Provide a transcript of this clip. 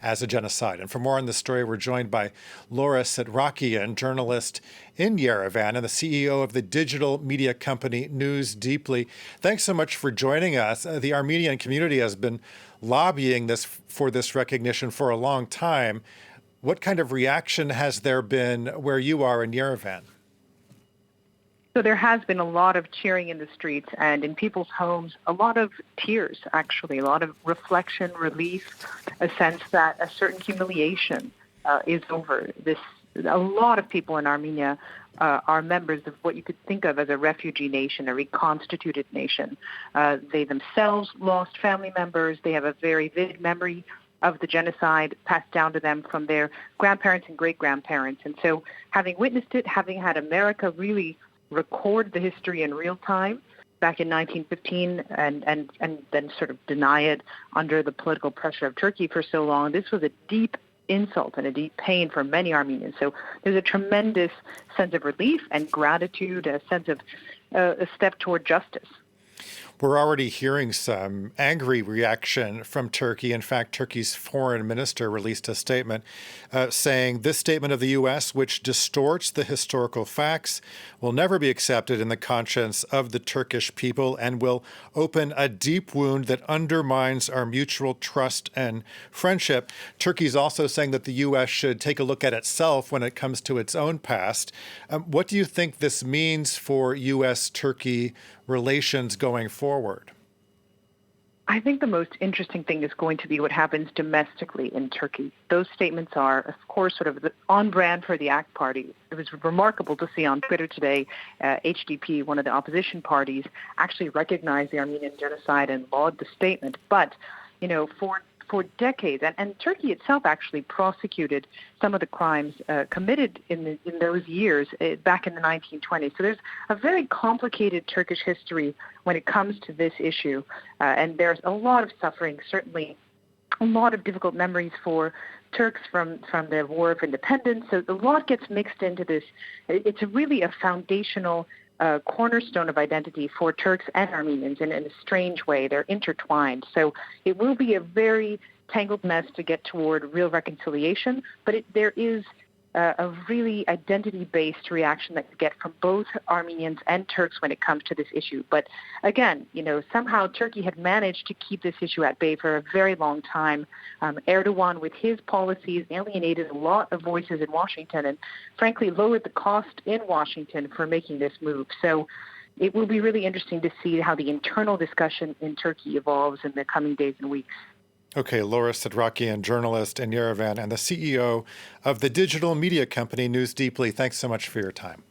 as a genocide. And for more on this story, we're joined by Laura Setrakian, journalist in Yerevan and the CEO of the digital media company News Deeply. Thanks so much for joining us. The Armenian community has been lobbying for this recognition for a long time. What kind of reaction has there been where you are in Yerevan? So there has been a lot of cheering in the streets and in people's homes, a lot of tears, actually, a lot of reflection, relief, a sense that a certain humiliation is over. A lot of people in Armenia are members of what you could think of as a refugee nation, a reconstituted nation. They themselves lost family members. They have a very vivid memory of the genocide passed down to them from their grandparents and great-grandparents. And so having witnessed it, having had America really record the history in real time back in 1915 and then sort of deny it under the political pressure of Turkey for so long, this was a deep insult and a deep pain for many Armenians. So there's a tremendous sense of relief and gratitude, a sense of a step toward justice. We're already hearing some angry reaction from Turkey. In fact, Turkey's foreign minister released a statement saying this statement of the U.S., which distorts the historical facts, will never be accepted in the conscience of the Turkish people and will open a deep wound that undermines our mutual trust and friendship. Turkey's also saying that the U.S. should take a look at itself when it comes to its own past. What do you think this means for U.S.-Turkey relations going forward? I think the most interesting thing is going to be what happens domestically in Turkey. Those statements are, of course, sort of on brand for the AK party. It was remarkable to see on Twitter today, HDP, one of the opposition parties, actually recognize the Armenian genocide and laud the statement. But, for decades, and Turkey itself actually prosecuted some of the crimes committed in those years back in the 1920s. So there's a very complicated Turkish history when it comes to this issue, and there's a lot of suffering, certainly a lot of difficult memories for Turks from the War of Independence. So a lot gets mixed into this. It's really a foundational cornerstone of identity for Turks and Armenians in a strange way. They're intertwined. So it will be a very tangled mess to get toward real reconciliation, but there is a really identity-based reaction that you get from both Armenians and Turks when it comes to this issue. But again, somehow Turkey had managed to keep this issue at bay for a very long time. Erdogan, with his policies, alienated a lot of voices in Washington and, frankly, lowered the cost in Washington for making this move. So it will be really interesting to see how the internal discussion in Turkey evolves in the coming days and weeks. Okay, Laura Setrakian, journalist in Yerevan and the CEO of the digital media company News Deeply. Thanks so much for your time.